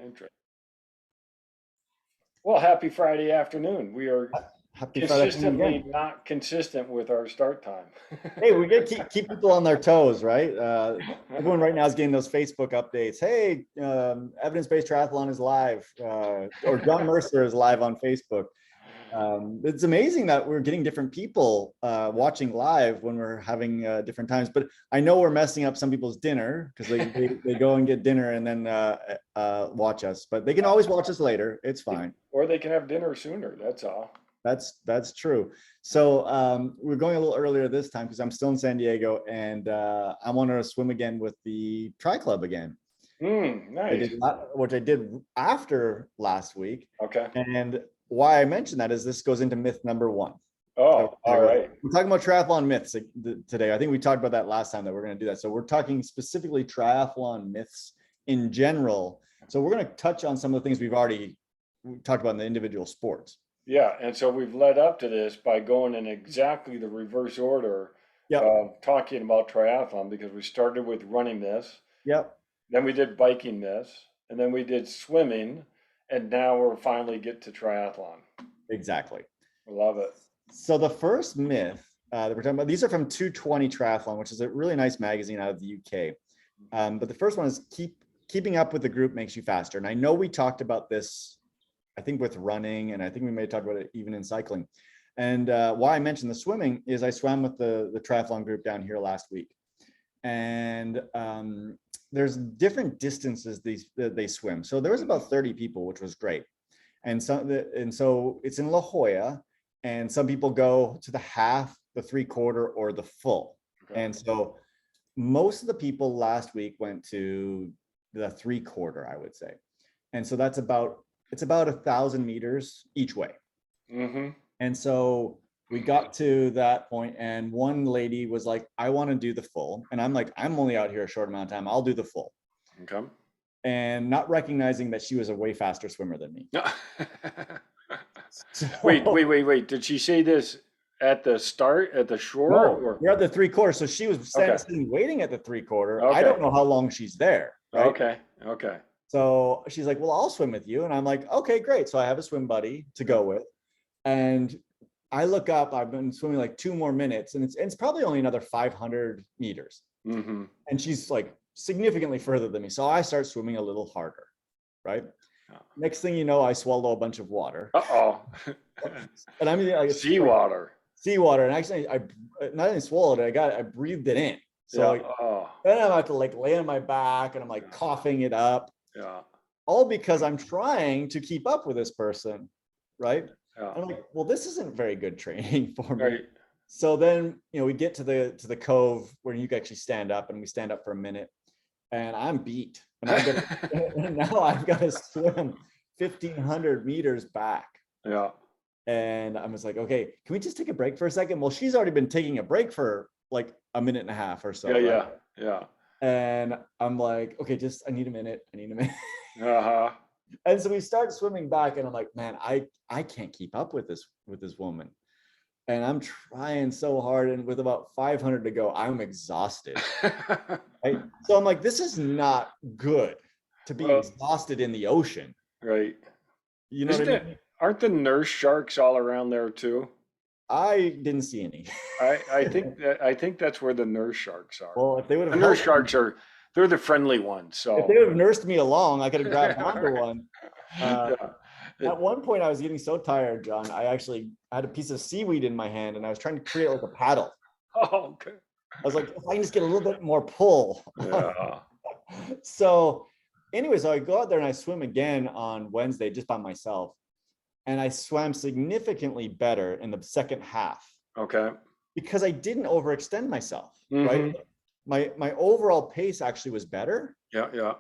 Interesting. Well, happy Friday afternoon. We are Happy Friday afternoon consistently again. not consistent with our start time. Hey, we got to keep people on their toes, right? Everyone right now is getting those Facebook updates. Hey, evidence-based triathlon is live, or John Mercer is live on Facebook. It's amazing that we're getting different people watching live when we're having different times. But I know we're messing up some people's dinner because they go and get dinner and then watch us. But they can always watch us later. It's fine. Or they can have dinner sooner. That's all. That's true. So we're going a little earlier this time because I'm still in San Diego and I wanted to swim again with the Tri Club again. Nice. Which I did after last week. Okay. And why I mentioned that is this goes into myth number one. Oh, all right. We're talking about triathlon myths today. I think we talked about that last time that we're going to do that. So we're talking specifically triathlon myths in general. So we're going to touch on some of the things we've already talked about in the individual sports. Yeah, and so we've led up to this by going in exactly the reverse order of talking about triathlon because we started with running this. Yep. Then we did biking this, and then we did swimming, and now we're finally get to triathlon. Exactly. I love it. So the first myth that we're talking about, these are from 220 Triathlon, which is a really nice magazine out of the UK. But the first one is keeping up with the group makes you faster. And I know we talked about this, I think with running, and I think we may talk about it even in cycling. And why I mentioned the swimming is I swam with the triathlon group down here last week. And there's different distances they swim. So there was about 30 people, which was great. And so it's in La Jolla, and some people go to the half, the 3/4, or the full. Okay. And so most of the people last week went to the 3/4, I would say. And so it's about 1,000 meters each way. Mm-hmm. And so we got to that point, and one lady was like, I want to do the full. And I'm like, I'm only out here a short amount of time. I'll do the full. Okay. And not recognizing that she was a way faster swimmer than me. So, wait. Did she say this at the start, at the shore? No, we're at the 3/4. So she was sitting waiting at the 3/4. Okay. I don't know how long she's there. Right? Okay. So she's like, well, I'll swim with you. And I'm like, okay, great. So I have a swim buddy to go with. And I look up, I've been swimming like 2 more minutes, and it's probably only another 500 meters. Mm-hmm. And she's like significantly further than me. So I start swimming a little harder, right? Oh. Next thing you know, I swallow a bunch of water. Uh-oh. And I mean, like, seawater. Seawater. And actually, I not only swallowed it, I breathed it in. So then I have to like lay on my back and I'm like coughing it up. Yeah. All because I'm trying to keep up with this person, right? Yeah. I'm like, well, this isn't very good training for me. Right. So then, we get to the cove where you can actually stand up, and we stand up for a minute, and I'm beat. And now I've got to swim 1,500 meters back. Yeah. And I was like, okay, can we just take a break for a second? Well, she's already been taking a break for like a minute and a half or so. Yeah. And I'm like, okay, I need a minute. Uh-huh. And so we start swimming back, and I'm like, man, I can't keep up with this woman. And I'm trying so hard, and with about 500 to go, I'm exhausted. Right? So I'm like, this is not good to be exhausted in the ocean. Right. You know what I mean? Aren't the nurse sharks all around there too? I didn't see any. I think that's where the nurse sharks are. Well, if they would have, the nurse sharks they're the friendly ones. So if they would have nursed me along, I could have grabbed onto one. At one point, I was getting so tired, John. I had a piece of seaweed in my hand, and I was trying to create like a paddle. Oh, okay. I was like, if I can just get a little bit more pull. Yeah. So anyway, so I go out there and I swim again on Wednesday just by myself. And I swam significantly better in the second half. Okay. Because I didn't overextend myself, right? My overall pace actually was better. Yeah.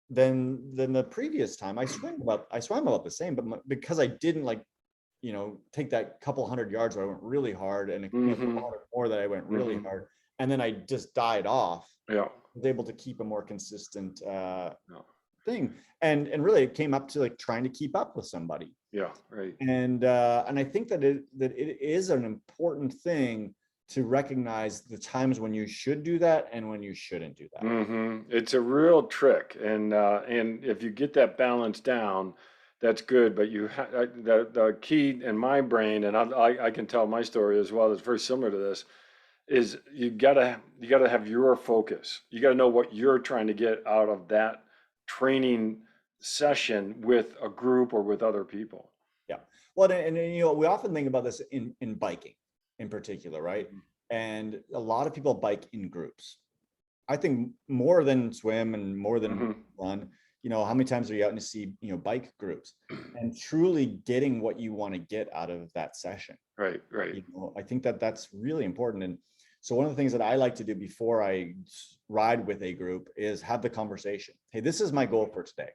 Than the previous time. I swam about the same, but because I didn't take that couple hundred yards where I went really hard, and a couple more that I went really hard, and then I just died off. Yeah. I was able to keep a more consistent thing, and really it came up to like trying to keep up with somebody. Yeah, right. And I think that it is an important thing to recognize the times when you should do that and when you shouldn't do that. It's a real trick, and if you get that balance down, that's good. But the key in my brain, and I can tell my story as well. It's very similar to this. Is you gotta have your focus. You gotta know what you're trying to get out of that training session with a group or with other people. Yeah. Well, and you know, we often think about this in biking in particular, right? And a lot of people bike in groups. I think more than swim and more than run. You know, how many times are you out and you see, you know, bike groups and truly getting what you want to get out of that session? Right. You know, I think that that's really important. And so one of the things that I like to do before I ride with a group is have the conversation. Hey, this is my goal for today.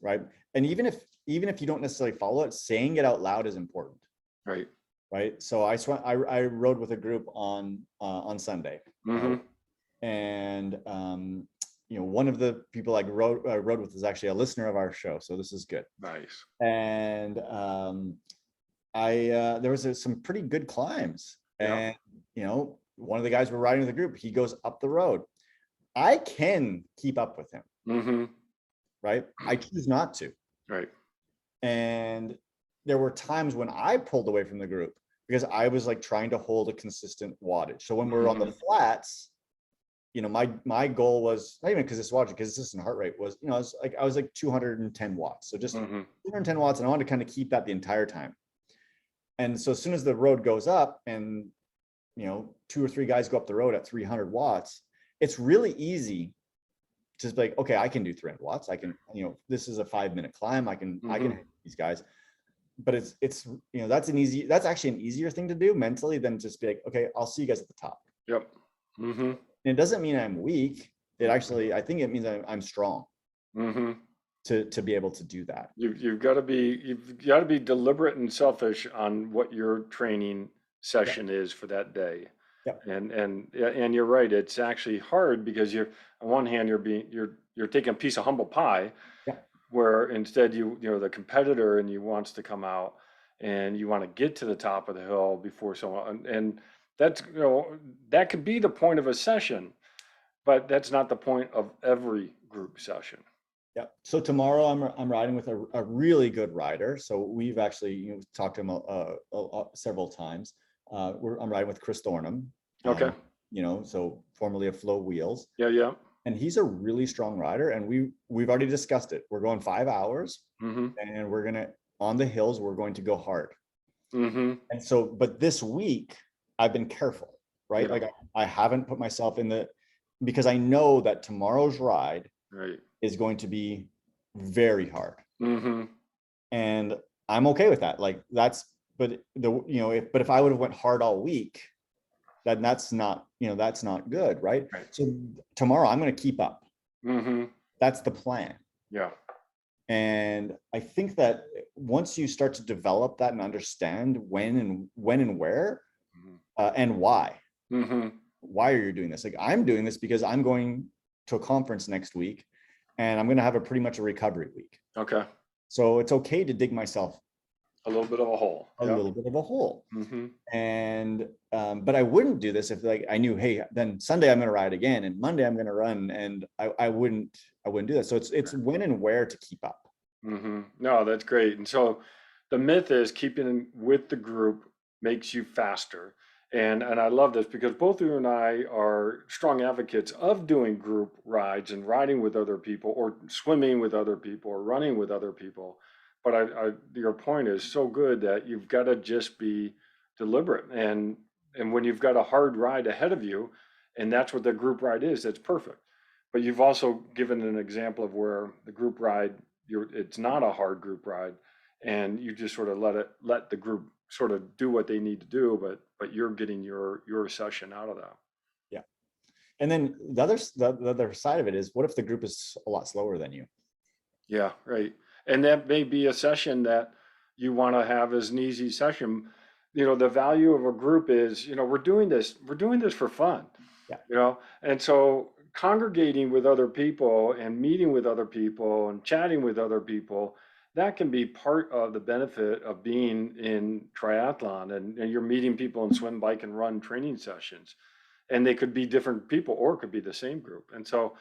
Right. And even if you don't necessarily follow it, saying it out loud is important. Right. So I rode with a group on Sunday. And you know, one of the people I rode with is actually a listener of our show, so this is good. Nice. And there was some pretty good climbs, and you know, one of the guys we're riding with the group, he goes up the road. I can keep up with him. Right. I choose not to. Right. And there were times when I pulled away from the group because I was like trying to hold a consistent wattage. So when we're on the flats, you know, my goal was not even because it's wattage, because consistent heart rate was, you know, I was like 210 watts. So just 210 watts. And I wanted to kind of keep that the entire time. And so as soon as the road goes up and, you know, 2 or 3 guys go up the road at 300 watts, it's really easy to be like, okay, I can do 300 watts. I can, you know, this is a 5-minute climb. I can hit these guys. But it's, you know, that's actually an easier thing to do mentally than just be like, okay, I'll see you guys at the top. Yep. And it doesn't mean I'm weak. It actually, I think it means I'm strong to be able to do that. You've got to be deliberate and selfish on what your training session is for that day. And you're right. It's actually hard because on one hand you're taking a piece of humble pie, where instead you know the competitor and you wants to come out and you want to get to the top of the hill before someone, and that's, you know, that could be the point of a session, but that's not the point of every group session. So tomorrow I'm riding with a really good rider. So we've actually, you know, talked to him several times. I'm riding with Chris Thornham. Okay. You know, so formerly of Flow Wheels. Yeah. And he's a really strong rider, and we've already discussed it. We're going 5 hours, and we're gonna, on the hills, we're going to go hard. And so, but this week I've been careful, right? Like I haven't put myself because I know that tomorrow's ride is going to be very hard, and I'm okay with that. Like but if I would have went hard all week, then that's not good, right? So tomorrow I'm going to keep up. That's the plan. And I think that once you start to develop that and understand when and where and why are you doing this? Like, I'm doing this because I'm going to a conference next week, and I'm going to have pretty much a recovery week. So it's okay to dig myself a little bit of a hole. And but I wouldn't do this if, like, I knew, hey, then Sunday I'm going to ride again, and Monday I'm going to run, and I wouldn't do that. So it's when and where to keep up. No, that's great. And so the myth is keeping with the group makes you faster. And I love this because both you and I are strong advocates of doing group rides and riding with other people, or swimming with other people, or running with other people. But your point is so good that you've got to just be deliberate. And when you've got a hard ride ahead of you, and that's what the group ride is, that's perfect. But you've also given an example of where the group ride, it's not a hard group ride, and you just sort of let the group sort of do what they need to do, but you're getting your session out of that. Yeah. And then the other side of it is, what if the group is a lot slower than you? Yeah, right. And that may be a session that you want to have as an easy session. You know, the value of a group is, you know, we're doing this for fun. You know, and so congregating with other people and meeting with other people and chatting with other people, that can be part of the benefit of being in triathlon, and you're meeting people in swim, bike, and run training sessions, and they could be different people or it could be the same group. And so,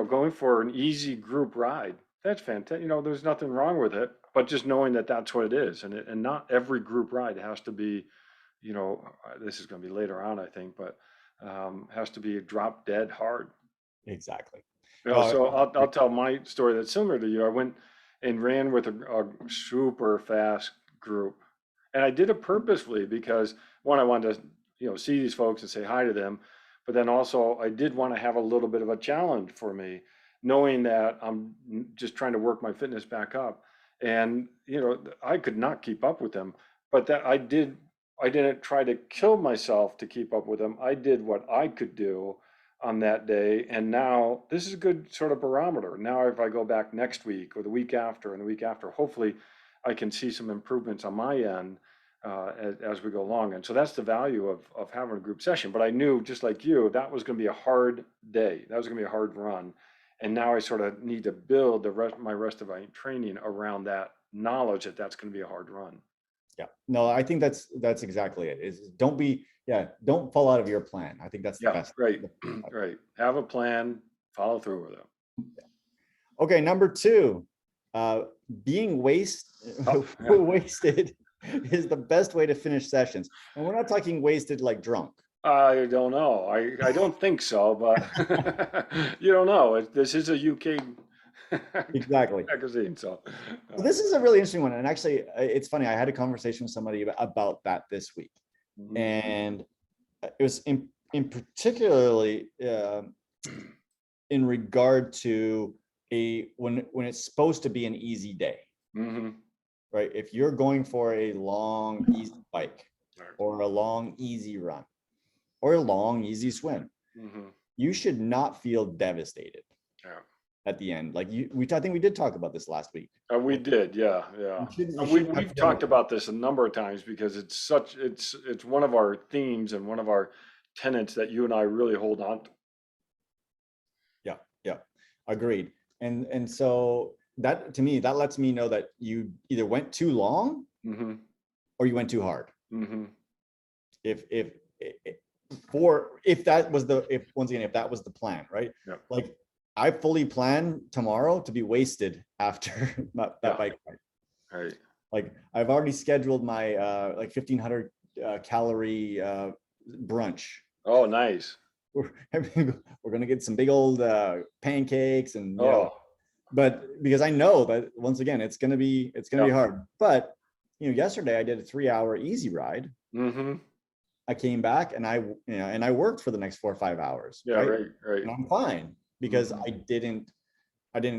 going for an easy group ride, that's fantastic. There's nothing wrong with it, but just knowing that that's what it is, and not every group ride has to be, this is going to be later on, I think, but has to be drop dead hard. Exactly. So I'll tell my story that's similar to you. I went and ran with a super fast group, and I did it purposefully because one, I wanted to, see these folks and say hi to them, but then also I did want to have a little bit of a challenge for me, knowing that I'm just trying to work my fitness back up, and I could not keep up with them, but that I did. I didn't try to kill myself to keep up with them. I did what I could do on that day. And now this is a good sort of barometer. Now, if I go back next week or the week after and the week after, hopefully I can see some improvements on my end as we go along. And so that's the value of having a group session. But I knew, just like you, that was going to be a hard day. That was going to be a hard run. And now I sort of need to build my rest of my training around that knowledge that that's going to be a hard run. Yeah, no, I think that's exactly it. Don't fall out of your plan. I think that's the best. Right. Right. Have a plan, follow through with it. Okay, number 2, being wasted is the best way to finish sessions. And we're not talking wasted like drunk. I don't know. I don't think so, but you don't know. This is a UK Exactly magazine, so this is a really interesting one. And actually, it's funny. I had a conversation with somebody about that this week, and it was in particularly in regard to when it's supposed to be an easy day, right? If you're going for a long easy bike or a long easy run or a long easy swim, you should not feel devastated at the end. Like I think we did talk about this last week. We did, yeah. We've talked about this a number of times because it's one of our themes and one of our tenets that you and I really hold on to. Yeah, agreed. And so that, to me, that lets me know that you either went too long or you went too hard. If that was the plan, right? Like, I fully plan tomorrow to be wasted after that bike ride. Right. Like, I've already scheduled my 1,500 calorie brunch. Oh, nice. We're gonna get some big old pancakes and but because I know that, once again, it's gonna be hard. But yesterday I did a 3-hour easy ride. I came back and I worked for the next 4 or 5 hours. Right. And I'm fine because I didn't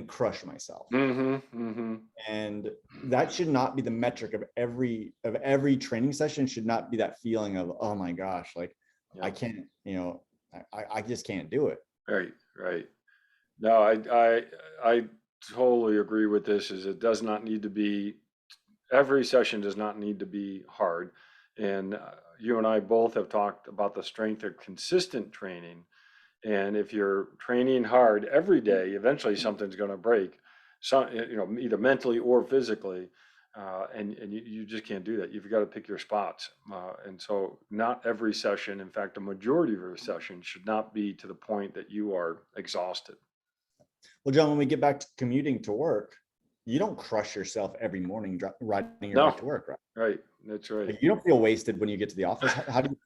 crush myself. And that should not be the metric of every training session. Should not be that feeling of, oh my gosh, like I can't, I just can't do it. Right. No, I totally agree with this. It does not need to be, every session does not need to be hard. And you and I both have talked about the strength of consistent training. And if you're training hard every day, eventually something's going to break, either mentally or physically. And you just can't do that. You've got to pick your spots. And so not every session, in fact, the majority of your sessions should not be to the point that you are exhausted. Well, John, when we get back to commuting to work, you don't crush yourself every morning riding your bike to work, right? Right. That's right. Like, you don't feel wasted when you get to the office. How do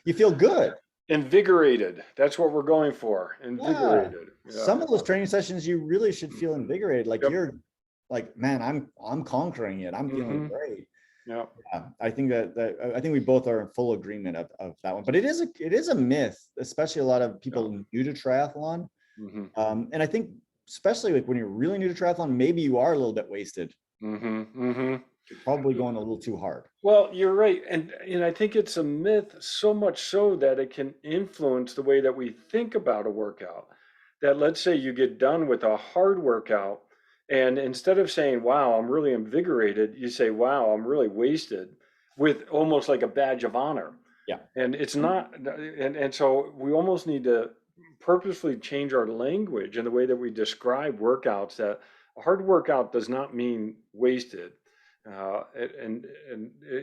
you feel? Good. Invigorated. That's what we're going for. Invigorated. Yeah. Some of those training sessions, you really should feel invigorated. Like, you're like, man, I'm conquering it. I'm feeling great. Yeah. I think I think we both are in full agreement of that one. But it is a myth, especially a lot of people new to triathlon. And I think, especially like when you're really new to triathlon, maybe you are a little bit wasted. You're probably going a little too hard. Well, you're right. And I think it's a myth, so much so that it can influence the way that we think about a workout. That, let's say you get done with a hard workout, and instead of saying, wow, I'm really invigorated, you say, wow, I'm really wasted, with almost like a badge of honor. Yeah. And it's not, and so we almost need to purposefully change our language and the way that we describe workouts, that a hard workout does not mean wasted. And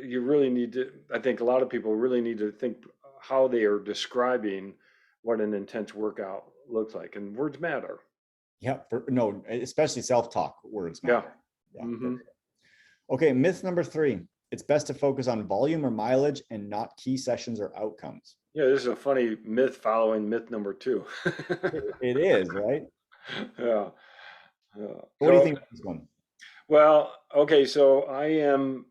you really need to, I think a lot of people really need to think how they are describing what an intense workout looks like. And words matter. Yeah, no, especially self-talk words Yeah. matter. Yeah. Hmm. Okay, myth number 3. It's best to focus on volume or mileage and not key sessions or outcomes. Yeah, this is a funny myth following myth number two. It is, right? Yeah. Yeah. What do you So, think of this one? well, okay, so I am,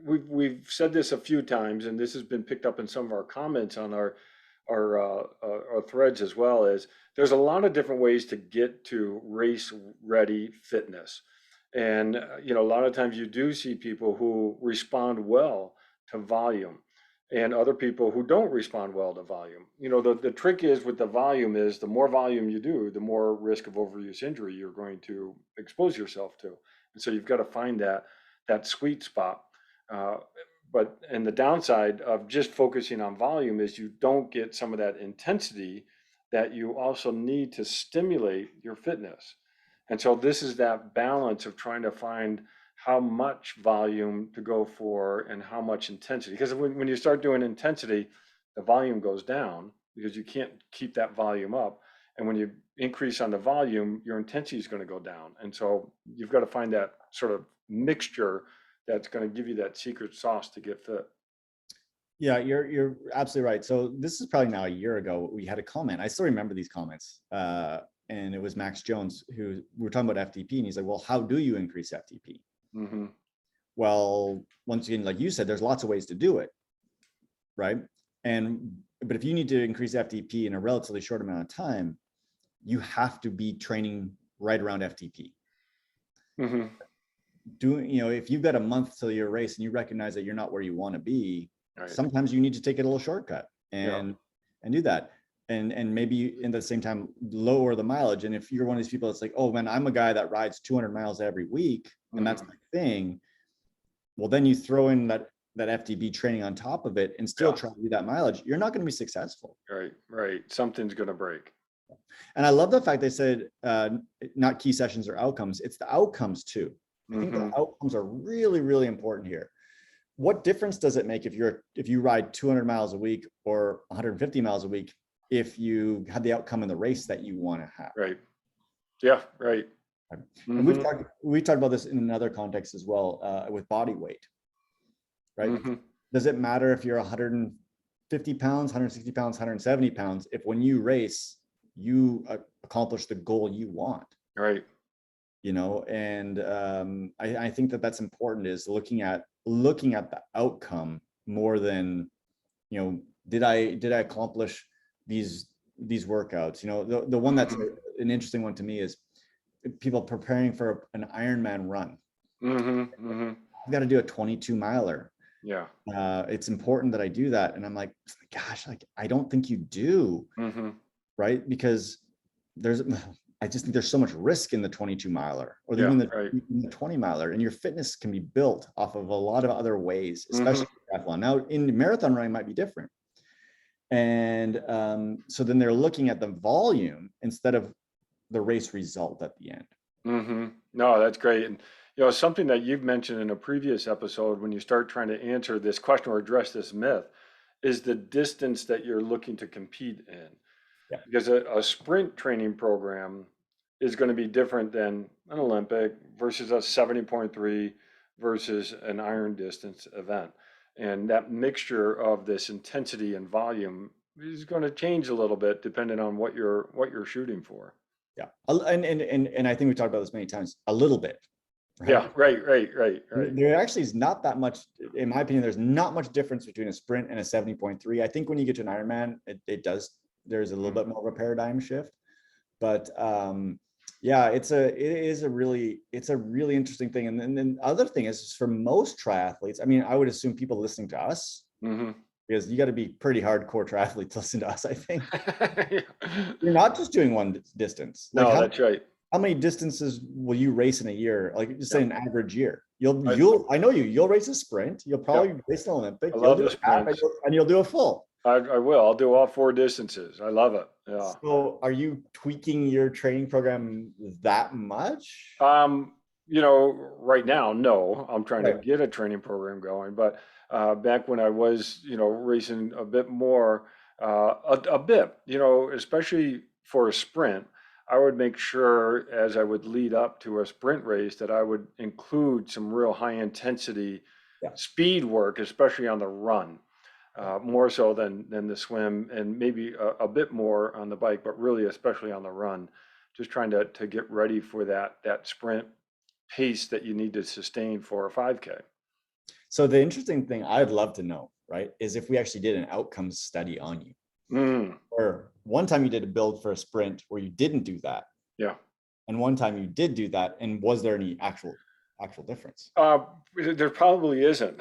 we've said this a few times, and this has been picked up in some of our comments on our threads as well. Is there's a lot of different ways to get to race ready fitness, and a lot of times you do see people who respond well to volume, and other people who don't respond well to volume. The trick is with the volume is the more volume you do, the more risk of overuse injury you're going to expose yourself to. And so you've got to find that sweet spot. Uh, and the downside of just focusing on volume is you don't get some of that intensity that you also need to stimulate your fitness. And so this is that balance of trying to find how much volume to go for and how much intensity. Because when you start doing intensity, the volume goes down because you can't keep that volume up. And when you increase on the volume, your intensity is going to go down. And so you've got to find that sort of mixture that's going to give you that secret sauce to get fit. Yeah, you're absolutely right. So this is probably now a year ago. We had a comment. I still remember these comments. And it was Max Jones who we were talking about FTP, and he's like, "Well, how do you increase FTP?" Mm-hmm. Well, once again, like you said, there's lots of ways to do it, right? But if you need to increase FTP in a relatively short amount of time, you have to be training right around FTP. Mm-hmm. If you've got a month till your race and you recognize that you're not where you want to be, Right. sometimes you need to take a little shortcut and do that. And maybe in the same time lower the mileage. And if you're one of these people that's like, oh man, I'm a guy that rides 200 miles every week and that's my thing, well, then you throw in that FTP training on top of it and still try to do that mileage, you're not going to be successful. Right. Something's going to break. And I love the fact they said not key sessions or outcomes. It's the outcomes too. I think the outcomes are really, really important here. What difference does it make if you ride 200 miles a week or 150 miles a week if you have the outcome in the race that you want to have? Right. Yeah. Right. And we've talked about this in another context as well with body weight. Right? Does it matter if you're 150 pounds, 160 pounds, 170 pounds if when you race you accomplish the goal you want? Right. And I think that that's important, is looking at the outcome more than, did I accomplish these workouts? The one that's an interesting one to me is people preparing for an Ironman run. I've got to do a 22 miler. Yeah. It's important that I do that. And I'm like, gosh, like, I don't think you do. Right? Because I just think there's so much risk in the 22 miler or even the 20 miler, and your fitness can be built off of a lot of other ways, especially triathlon. Now in marathon running might be different. And so then they're looking at the volume instead of the race result at the end. No, that's great. And something that you've mentioned in a previous episode when you start trying to answer this question or address this myth is the distance that you're looking to compete in. Yeah. Because a sprint training program is going to be different than an Olympic versus a 70.3 versus an iron distance event. And that mixture of this intensity and volume is going to change a little bit depending on what you're shooting for. Yeah. And I think we talked about this many times, a little bit. Right? Yeah, right. There actually is not that much, in my opinion, there's not much difference between a sprint and a 70.3. I think when you get to an Ironman, there's a little bit more of a paradigm shift. But yeah, it is a really interesting thing. And then the other thing is, for most triathletes, I mean, I would assume people listening to us, because you got to be pretty hardcore triathlete to listen to us, I think. You're not just doing one distance. No, that's right. How many distances will you race in a year? Like, just say an average year. I know you'll race a sprint. You'll probably race an Olympic. You'll do a half, and you'll do a full. I will. I'll do all 4 distances. I love it. Yeah. So are you tweaking your training program that much? Um, right now, no, I'm trying to Right. get a training program going, but back when I was, racing a bit more, a bit, especially for a sprint, I would make sure as I would lead up to a sprint race that I would include some real high intensity Yeah. speed work, especially on the run, Yeah. more so than the swim, and maybe a bit more on the bike, but really especially on the run, just trying to get ready for that sprint pace that you need to sustain for a 5K. So the interesting thing I'd love to know, right, is if we actually did an outcomes study on you. Mm, Or one time you did a build for a sprint where you didn't do that, yeah. and one time you did do that, and was there any actual difference? There probably isn't.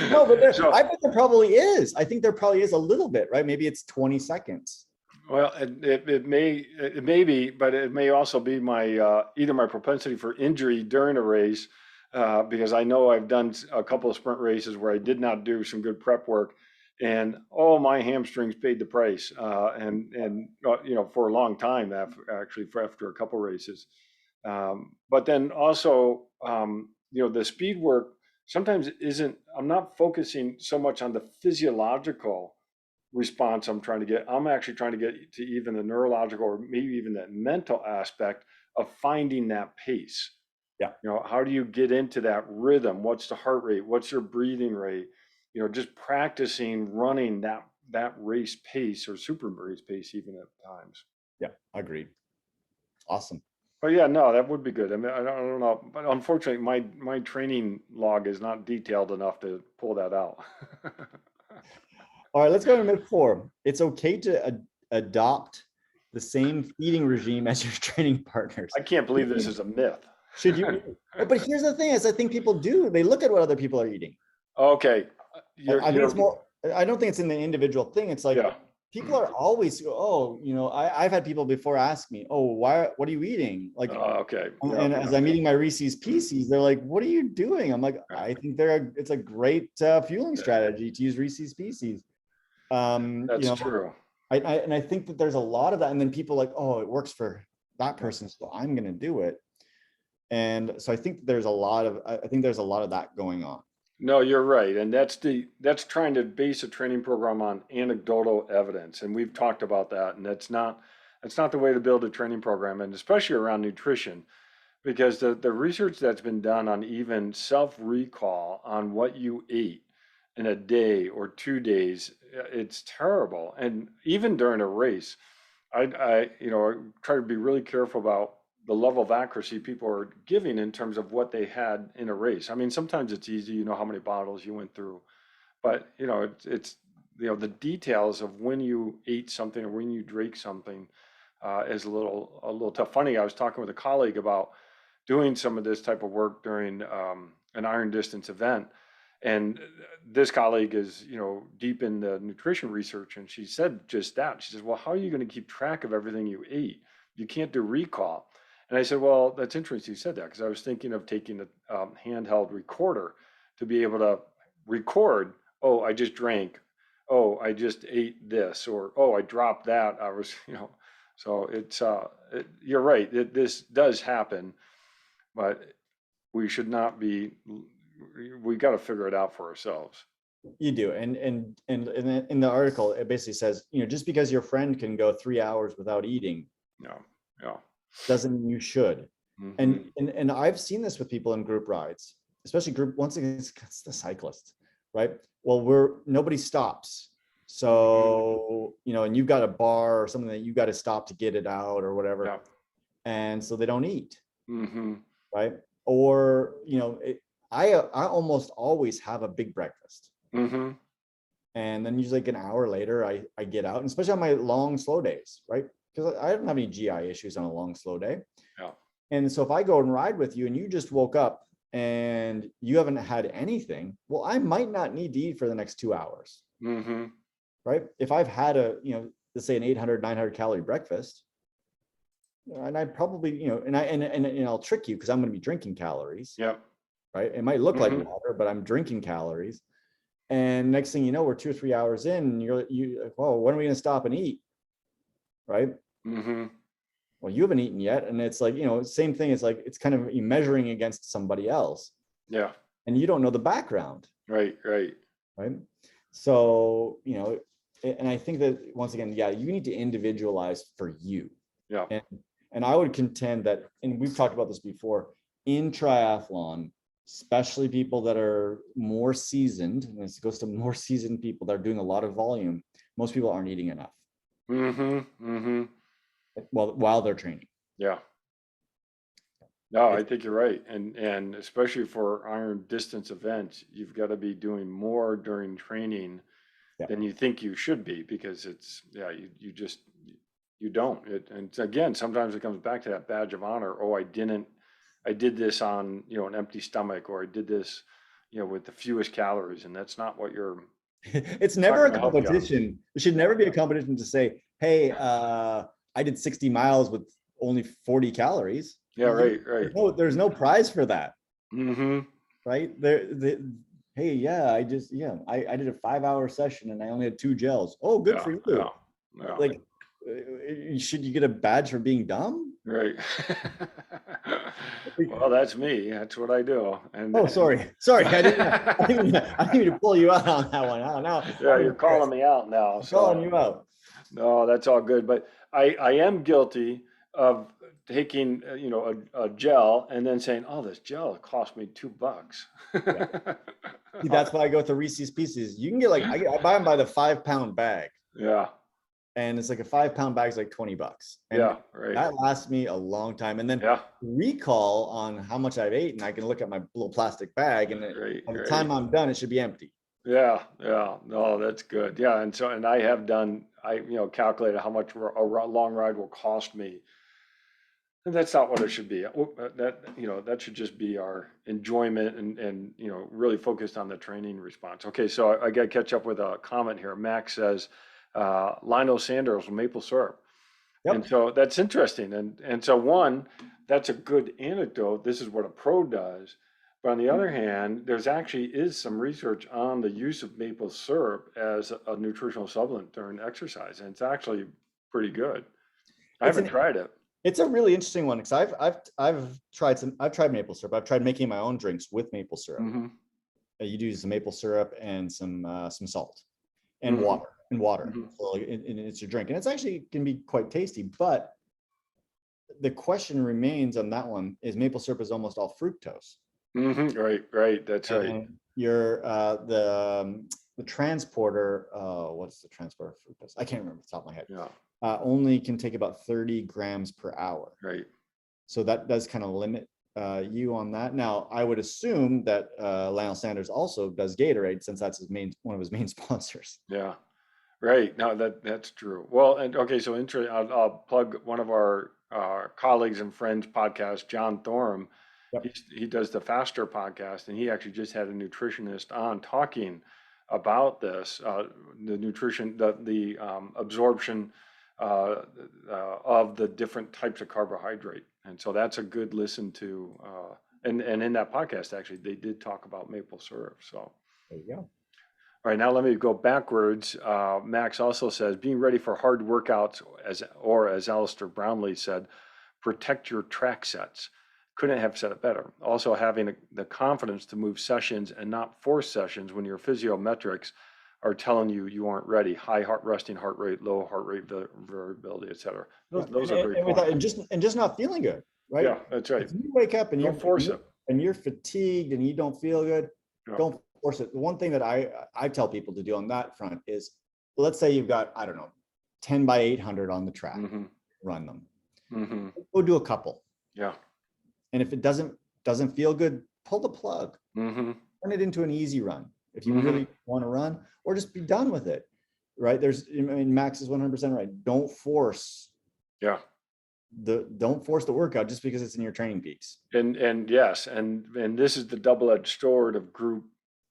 No, but So, I bet there probably is. I think there probably is a little bit, right? Maybe it's 20 seconds. well, it may be, but it may also be my either my propensity for injury during a race, because I know I've done a couple of sprint races where I did not do some good prep work, and all my hamstrings paid the price, and for a long time after a couple races. But then also, the speed work sometimes isn't. I'm not focusing so much on the physiological response I'm trying to get. I'm actually trying to get to even the neurological or maybe even that mental aspect of finding that pace. Yeah. How do you get into that rhythm? What's the heart rate? What's your breathing rate? Just practicing running that race pace or super race pace even at times. Yeah, agreed. Awesome. But yeah, no, that would be good. I mean, I don't know, but unfortunately, my training log is not detailed enough to pull that out. All right, let's go to myth 4. It's okay to adopt the same feeding regime as your training partners. I can't believe this is a myth. Should you? But here's the thing: is I think people do. They look at what other people are eating. Okay, I think it's more. I don't think it's in the individual thing. It's like yeah. people are always, oh, I've had people before ask me, oh, what are you eating? Like, Okay. and as I'm eating my Reese's Pieces, they're like, what are you doing? I'm like, I think it's a great fueling strategy to use Reese's Pieces. That's true. I think that there's a lot of that. And then people like, oh, it works for that person, so I'm going to do it. And so I think there's a lot of that going on. No, you're right. And that's trying to base a training program on anecdotal evidence. And we've talked about that. And that's not the way to build a training program, and especially around nutrition, because the research that's been done on even self-recall on what you ate in a day or 2 days, it's terrible. And even during a race, I try to be really careful about the level of accuracy people are giving in terms of what they had in a race. I mean, sometimes it's easy, how many bottles you went through, but it's the details of when you ate something or when you drank something is a little tough. Funny, I was talking with a colleague about doing some of this type of work during an iron distance event. And this colleague is, deep in the nutrition research, and she said just that. She says, "Well, how are you going to keep track of everything you ate? You can't do recall." And I said, "Well, that's interesting you said that, because I was thinking of taking a handheld recorder to be able to record. Oh, I just drank. Oh, I just ate this, or oh, I dropped that. I was, So you're right. This does happen, but we should not be. We got to figure it out for ourselves. You do. And in the article, it basically says, just because your friend can go 3 hours without eating Yeah, yeah. doesn't mean you should. Hmm. And I've seen this with people in group rides, especially once again, it's the cyclists, right? Well, nobody stops. So, and you've got a bar or something that you got to stop to get it out or whatever. Yeah. And so they don't eat, Hmm. right? Or, I almost always have a big breakfast. Hmm. And then usually like an hour later, I get out, and especially on my long, slow days, right? Because I don't have any GI issues on a long, slow day. Yeah. And so if I go and ride with you and you just woke up and you haven't had anything, well, I might not need to eat for the next 2 hours, Hmm. right? If I've had let's say an 800, 900 calorie breakfast, and I probably, and I'll trick you because I'm going to be drinking calories, Yeah. right? It might look like Hmm. water, but I'm drinking calories. And next thing you know, we're 2 or 3 hours in, and you like, whoa, when are we going to stop and eat? Right. Mm-hmm. Well, you haven't eaten yet. And it's like, same thing. It's like, it's kind of measuring against somebody else, Yeah. and you don't know the background. Right. Right. Right. So, and I think that once again, yeah, you need to individualize for you. Yeah. And, and I would contend that, and we've talked about this before, in triathlon, especially people that are more seasoned, and this goes to more seasoned people that are doing a lot of volume, most people aren't eating enough. Mm-hmm. Mm-hmm. While they're training. Yeah. No, I It's, think you're right. And especially for iron distance events, you've got to be doing more during training yeah. than you think you should be, because it's, yeah, you just, you don't. And again, sometimes it comes back to that badge of honor. Oh, I did this on, an empty stomach, or I did this, with the fewest calories. And that's not what It's it's not never a going to help you on. competition. It should never be a competition to say, hey, I did 60 miles with only 40 calories. Yeah, right, right. There's no prize for that. Mm-hmm. Right. Hey, yeah, I did a 5-hour session and I only had 2 gels. Oh, good Yeah, for you. yeah, yeah. Like, should you get a badge for being dumb? Right. Well, that's me. That's what I do. Oh, sorry. I didn't mean to pull you out on that one. I don't know. Yeah, you're calling me out now. I'm calling So you out. no, that's all good. But I am guilty of taking, a gel and then saying, oh, this gel cost me $2. Yeah. See, that's why I go with the Reese's Pieces. You can get I buy them by the 5-pound bag, Yeah, and it's like a 5-pound bag is like $20, and yeah, right. that lasts me a long time. And then Yeah, recall on how much I've eaten, I can look at my little plastic bag, and right, by the right. time I'm done, it should be empty. Yeah, yeah. No, that's good. Yeah, and I have done, calculated how much a long ride will cost me. And that's not what it should be. That should just be our enjoyment, and really focused on the training response. Okay, so I got to catch up with a comment here. Max says, Lionel Sanders maple syrup. And Yep. so that's interesting. And so one, that's a good anecdote. This is what a pro does. But on the other hand, there's actually is some research on the use of maple syrup as a nutritional supplement during exercise, and it's actually pretty good. I It's haven't an tried it. it's a really interesting one, because I've tried maple syrup. I've tried making my own drinks with maple syrup. Mm-hmm. You do some maple syrup and some salt and Mm-hmm. water. Mm-hmm. So it's your drink, and it's actually can be quite tasty. But the question remains on that one is maple syrup is almost all fructose. Mm-hmm. Right, right. That's right. And the transporter, what's the transporter of fructose? I can't remember off the top of my head. Yeah, Only can take about 30 grams per hour. right. So that does kind of limit you on that. Now, I would assume that Lionel Sanders also does Gatorade, since that's one of his main sponsors. Yeah, right. No, that's true. Well, and okay, so I'll plug one of our colleagues and friends podcast, John Thorne. Yep. He does the Faster podcast, and he actually just had a nutritionist on talking about this, the nutrition, the absorption of the different types of carbohydrate. And so that's a good listen to. And in that podcast, actually, they did talk about maple syrup. So. There you go. All right, now let me go backwards. Max also says, being ready for hard workouts, as Alistair Brownlee said, protect your track sets. Couldn't have said it better. Also, having the confidence to move sessions and not force sessions when your physiometrics are telling you aren't ready. High resting heart rate, low heart rate variability, etc. Those are great points. And just not feeling good, right? Yeah, that's right. If you wake up and Don't force it. and you're fatigued and you don't feel good, Yeah. don't force it. The one thing that I tell people to do on that front is, let's say you've got, I don't know, 10 by 800 on the track, Mm-hmm. run them. Mm-hmm. Go do a couple. Yeah. And if it doesn't feel good, pull the plug. Mm-hmm. Turn it into an easy run if you Mm-hmm. really want to run, or just be done with it. Right? Max is 100% right. Don't force Yeah. don't force the workout just because it's in your training peaks. And yes, and this is the double-edged sword of group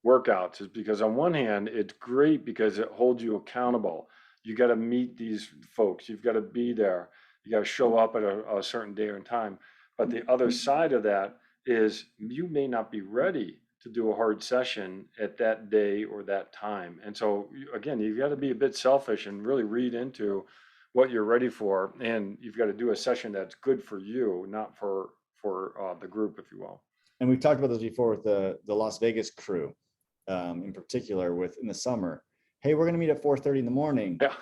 workouts, is because on one hand, it's great because it holds you accountable. You got to meet these folks. You've got to be there. You got to show up at a certain day and time. But the other side of that is you may not be ready to do a hard session at that day or that time. And so again, you've got to be a bit selfish and really read into what you're ready for, and you've got to do a session that's good for you, not for the group, if you will. And we've talked about this before with the Las Vegas crew, in particular, with in the summer. Hey, we're going to meet at 4:30 in the morning. Yeah.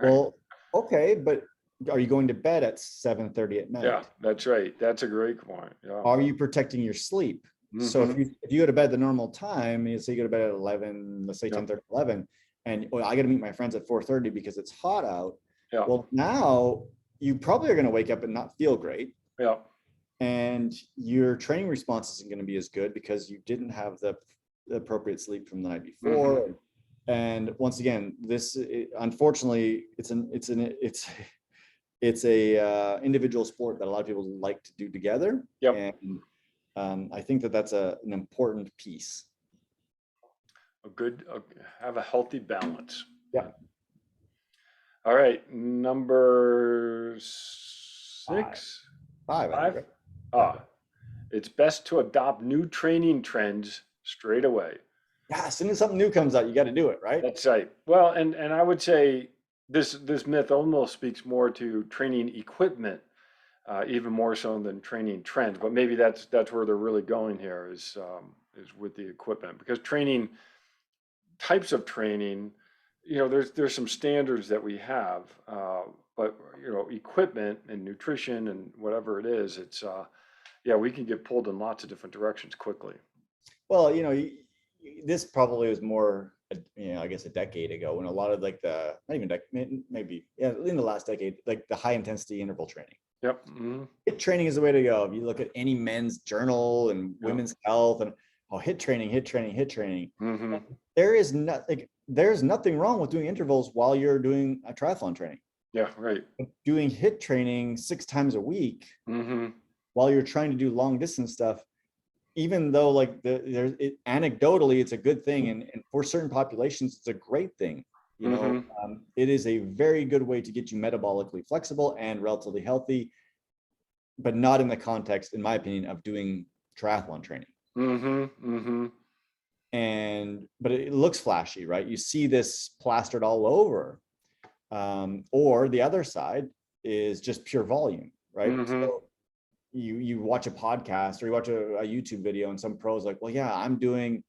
Well, okay, but are you going to bed at 7:30 at night? Yeah, that's right. That's a great point. Yeah. Are you protecting your sleep? So if you go to bed the normal time, you say you go to bed at 11, let's say 10:30, 11, and I got to meet my friends at 4:30 because it's hot out. Yeah. Well, now you probably are going to wake up and not feel great. Yeah. And your training response isn't going to be as good because you didn't have the appropriate sleep from the night before. And once again, unfortunately, it's a individual sport that a lot of people like to do together. Yep. And I think that's an important piece. Have a healthy balance. Yeah. All right, number 6. Five. It's best to adopt new training trends straight away. Yeah, as soon as something new comes out, you got to do it, right? That's right. Well, and I would say this myth almost speaks more to training equipment, even more so than training trends. But maybe that's where they're really going here is with the equipment, because types of training, there's some standards that we have, but equipment and nutrition and whatever it is, it's we can get pulled in lots of different directions quickly. Well, this probably was more, I guess a decade ago, when a lot of like maybe in the last decade, like the high intensity interval training. Yep. HIIT training is the way to go. If you look at any men's journal and women's health and HIIT training. There's nothing wrong with doing intervals while you're doing a triathlon training. Yeah, right. Doing HIIT training 6 times a week while you're trying to do long distance stuff, even though like anecdotally it's a good thing, and for certain populations it's a great thing. It is a very good way to get you metabolically flexible and relatively healthy, but not in the context, in my opinion, of doing triathlon training. But it looks flashy, right? You see this plastered all over. Or the other side is just pure volume, right? So you watch a podcast or you watch a YouTube video and some pros like, well, yeah, I'm doing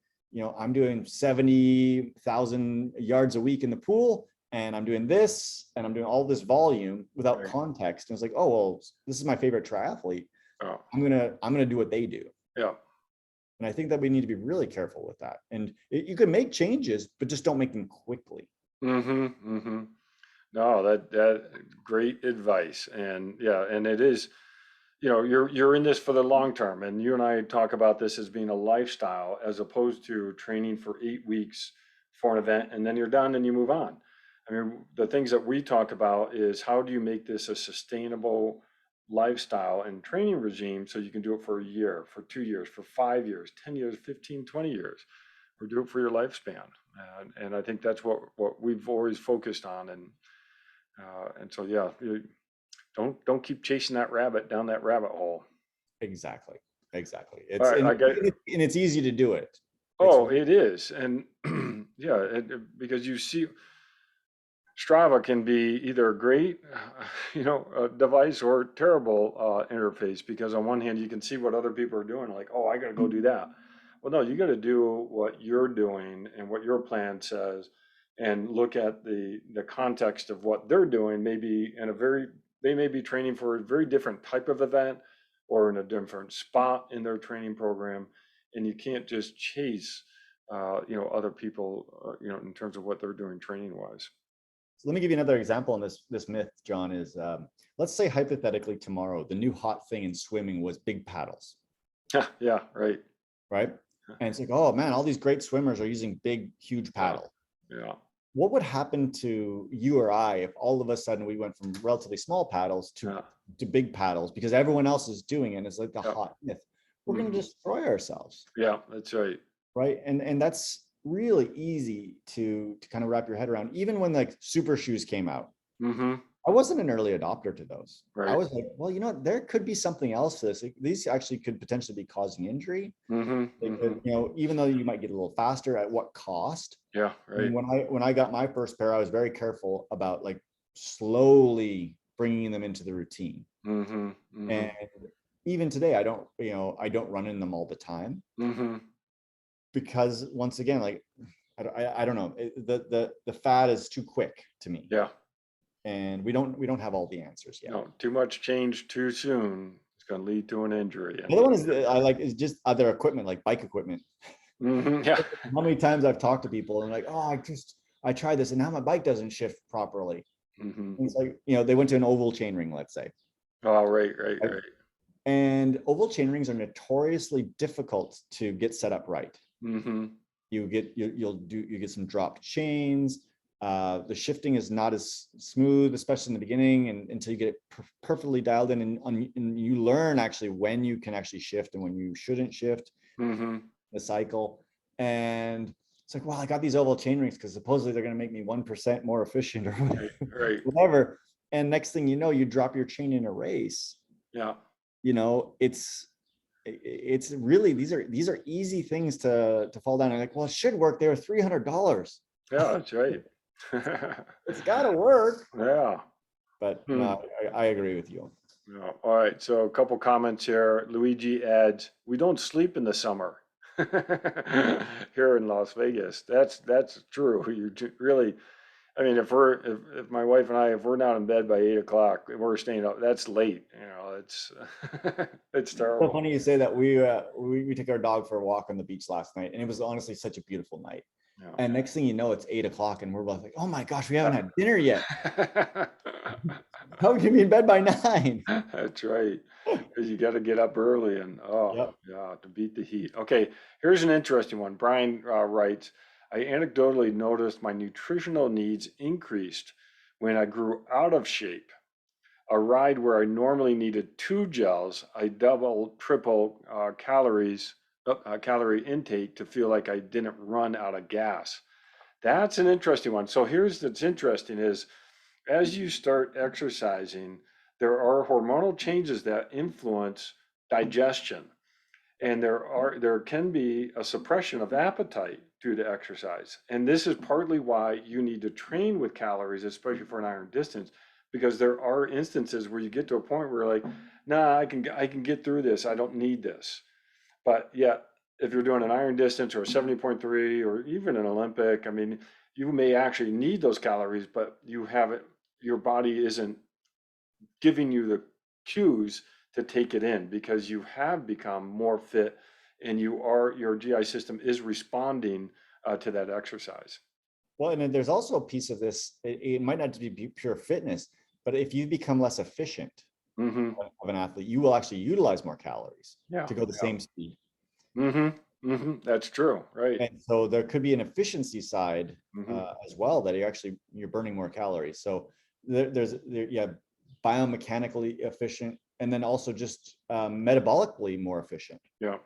70,000 yards a week in the pool, and I'm doing this, and I'm doing all this volume without context. And it's like, oh, well, this is my favorite triathlete. I'm gonna do what they do. Yeah. And I think that we need to be really careful with that. And you can make changes, but just don't make them quickly. No, that great advice. And and it is, you're in this for the long term, and you and I talk about this as being a lifestyle as opposed to training for 8 weeks for an event and then you're done and you move on. I mean, the things that we talk about is how do you make this a sustainable lifestyle and training regime so you can do it for a year, for 2 years, for 5 years, 10 years, 15, 20 years, or do it for your lifespan. And I think that's what we've always focused on. And so, don't keep chasing that rabbit down that rabbit hole. Exactly. It's easy to do it. It is. And because you see, Strava can be either a great, device or terrible interface, because on one hand, you can see what other people are doing, like, oh, I got to go do that. Well, no, you got to do what you're doing and what your plan says, and look at the context of what they're doing. They may be training for a very different type of event or in a different spot in their training program. And you can't just chase, other people, in terms of what they're doing training wise. So let me give you another example on this myth, John, is let's say hypothetically tomorrow, the new hot thing in swimming was big paddles. Yeah, right. Right. And it's like, oh man, all these great swimmers are using big, huge paddles. Yeah. What would happen to you or I if all of a sudden we went from relatively small paddles to big paddles because everyone else is doing it? And it's like the hot myth. We're going to destroy ourselves. Yeah, that's right. Right. And that's really easy to kind of wrap your head around. Even when like super shoes came out, I wasn't an early adopter to those. I Right. was like, well, there could be something else to this. These actually could potentially be causing injury. Mm-hmm. They Mm-hmm. could, even though you might get a little faster, at what cost? Yeah. And Right. when I got my first pair, I was very careful about like slowly bringing them into the routine. Mm-hmm. And Mm-hmm. even today, I don't run in them all the time Mm-hmm. because once again, like I don't know, the fad is too quick to me, Yeah. and we don't have all the answers yet. No, too much change too soon is going to lead to an injury. The other And one is I like is just other equipment like bike equipment. mm-hmm. Yeah. How many times I've talked to people and like, oh, I tried this and now my bike doesn't shift properly. Mm-hmm. And it's like, they went to an oval chain ring, let's say. Oh, right, right, Right? right. And oval chain rings are notoriously difficult to get set up right. Mm-hmm. You get some dropped chains. The shifting is not as smooth, especially in the beginning, and until you get it perfectly dialed in, and you learn actually when you can actually shift and when you shouldn't shift Mm-hmm. the cycle. And it's like, well, I got these oval chain rings because supposedly they're going to make me 1% more efficient or Right, right. whatever. And next thing you know, you drop your chain in a race. Yeah. It's really these are easy things to fall down. And like, well, it should work. They were $300. Yeah, that's right. It's got to work. Yeah. But Hmm. no, I agree with you. Yeah. All right. So a couple comments here. Luigi adds, "We don't sleep in the summer here in Las Vegas." That's true. Really. I mean, if my wife and I, if we're not in bed by 8 o'clock, we're staying up. That's late. It's it's So terrible. funny you say that. We took our dog for a walk on the beach last night, and it was honestly such a beautiful night. Yeah. And next thing you know, it's 8 o'clock, and we're both like, "Oh my gosh, we haven't Yeah. had dinner yet. How can you be in bed by 9?" That's right. Because you got to get up early and oh Yep. yeah, to beat the heat. Okay, here's an interesting one. Brian writes, I anecdotally noticed my nutritional needs increased when I grew out of shape. A ride where I normally needed two gels, I double, triple calorie intake to feel like I didn't run out of gas. That's an interesting one. So here's what's interesting is as you start exercising, there are hormonal changes that influence digestion, and there can be a suppression of appetite due to exercise. And this is partly why you need to train with calories, especially for an iron distance, because there are instances where you get to a point where you're like, nah, I can get through this. I don't need this. But yet, if you're doing an iron distance or a 70.3 or even an Olympic, I mean, you may actually need those calories, but you haven't, your body isn't giving you the cues to take it in because you have become more fit and your GI system is responding to that exercise. Well, and then there's also a piece of this. It might not be pure fitness, but if you become less efficient Mm-hmm. of an athlete, you will actually utilize more calories Yeah. to go the Yeah. same speed. Mm-hmm. Mm-hmm. That's true. Right. And so there could be an efficiency side Mm-hmm. as well, that you're burning more calories. So yeah, biomechanically efficient, and then also just metabolically more efficient. Yeah.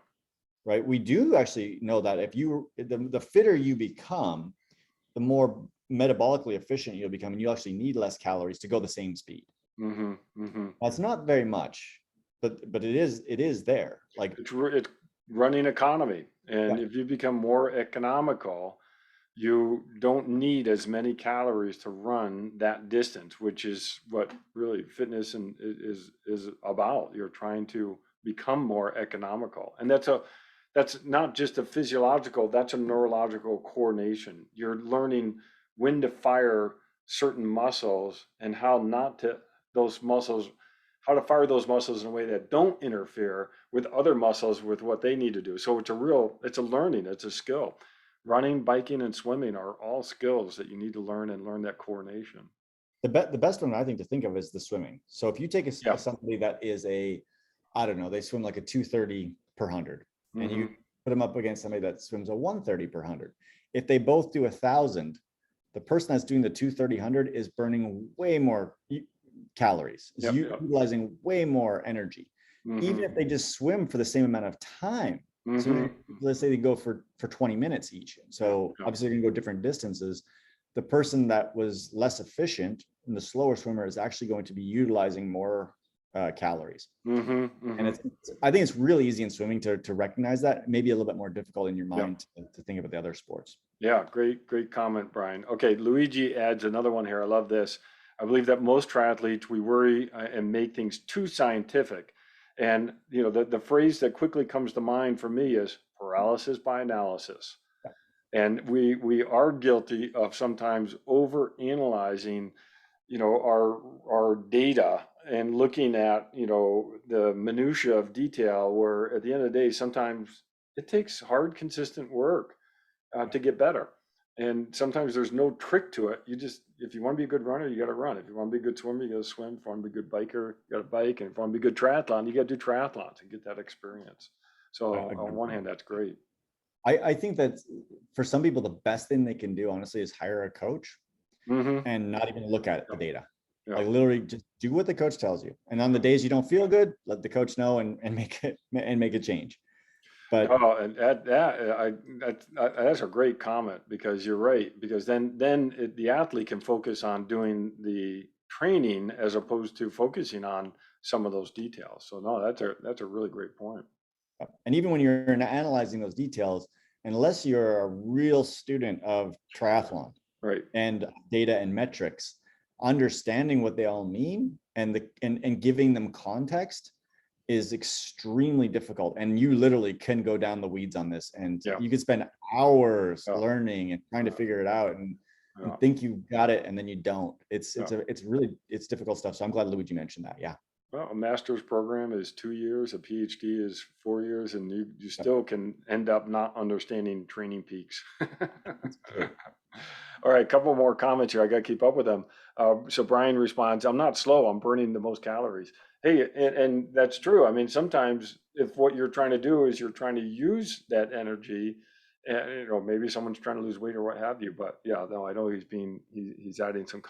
Right? We do actually know that if the fitter you become, the more metabolically efficient you'll become, and you actually need less calories to go the same speed. Mm-hmm. Mm-hmm. That's not very much, but it is there. Like, It's running economy. yeah, And if you become more economical, you don't need as many calories to run that distance, which is what really fitness is about. You're trying to become more economical. And that's not just a physiological, that's a neurological coordination. You're learning when to fire certain muscles and those muscles, how to fire those muscles in a way that don't interfere with other muscles with what they need to do. So it's a learning, it's a skill. Running, biking, and swimming are all skills that you need to learn and learn that coordination. the best one I think to think of is the swimming. So if you take Yeah. somebody that is I don't know, they swim like a 230 per 100, and you Mm-hmm. put them up against somebody that swims a 130 per 100. If they both do 1,000, the person that's doing the 230 is burning way more calories, is Yep. Yep. utilizing way more energy, even if Mm-hmm. they just swim for the same amount of time. So Mm-hmm. let's say they go for 20 minutes each. So Yeah. obviously they're gonna go different distances. The person that was less efficient and the slower swimmer is actually going to be utilizing more calories. And I think it's really easy in swimming to recognize that. Maybe a little bit more difficult in your mind to think about the other sports. Yeah, great comment, Brian. Okay, Luigi adds another one here. I love this. I believe that most triathletes, we worry and make things too scientific. And, you know, the phrase that quickly comes to mind for me is paralysis by analysis. And we are guilty of sometimes over analyzing, you know, our data and looking at, you know, the minutia of detail, where at the end of the day, sometimes it takes hard, consistent work to get better. And sometimes there's no trick to it. You just, if you want to be a good runner, you got to run. If you want to be a good swimmer, you got to swim. If you want to be a good biker, you got to bike. And if you want to be a good triathlon, you got to do triathlons and get that experience. So on one hand, that's great. I think that for some people, the best thing they can do, honestly, is hire a coach and not even look at the data. Like literally just do what the coach tells you. And on the days you don't feel good, let the coach know and make a change. But and that's a great comment, because you're right. Because then the athlete can focus on doing the training as opposed to focusing on some of those details. So no, that's a really great point. And even when you're analyzing those details, unless you're a real student of triathlon, right, and data and metrics, understanding what they all mean and giving them context is extremely difficult. And you literally can go down the weeds on this, and you could spend hours learning and trying to figure it out and think you got it, and then you don't. It's difficult stuff. So I'm glad Luigi mentioned that. Yeah. Well, a master's program is 2 years, a PhD is 4 years, and you still can end up not understanding training peaks. All right, a couple more comments here. I got to keep up with them. So Brian responds, "I'm not slow. I'm burning the most calories." Hey, and that's true. I mean, sometimes if what you're trying to do is you're trying to use that energy, and you know, maybe someone's trying to lose weight or what have you. But yeah, no, I know he's adding some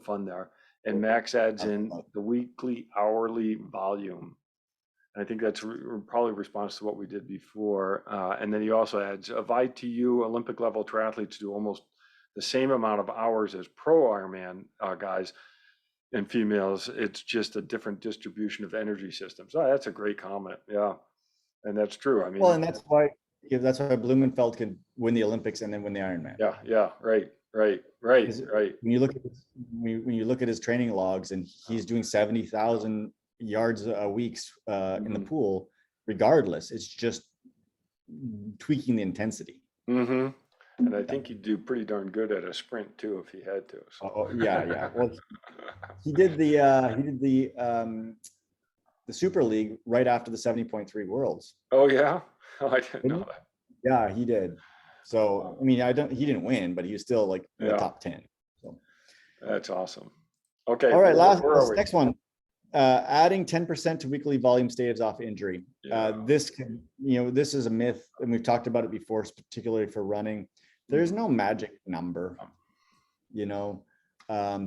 fun there. And Max adds in the weekly, hourly volume. And I think that's probably a response to what we did before. And then he also adds, of ITU Olympic level triathletes do almost the same amount of hours as pro Ironman guys and females. It's just a different distribution of energy systems. Oh, that's a great comment. Yeah. And that's true. I mean, well, and that's why Blumenfeld could win the Olympics and then win the Ironman. Yeah. Right. When you look at his training logs, and he's doing 70,000 yards a week in the pool, regardless, it's just tweaking the intensity. And I think he'd do pretty darn good at a sprint too if he had to. So. Yeah. Well, he did the Super League right after the 70.3 Worlds. Oh yeah, I didn't know that. Yeah, he did. So I mean, he didn't win, but he was still like in the top 10. So that's awesome. Okay. All right, next one. Adding 10% to weekly volume staves off injury. This is a myth, and we've talked about it before, particularly for running. There's no magic number. You know,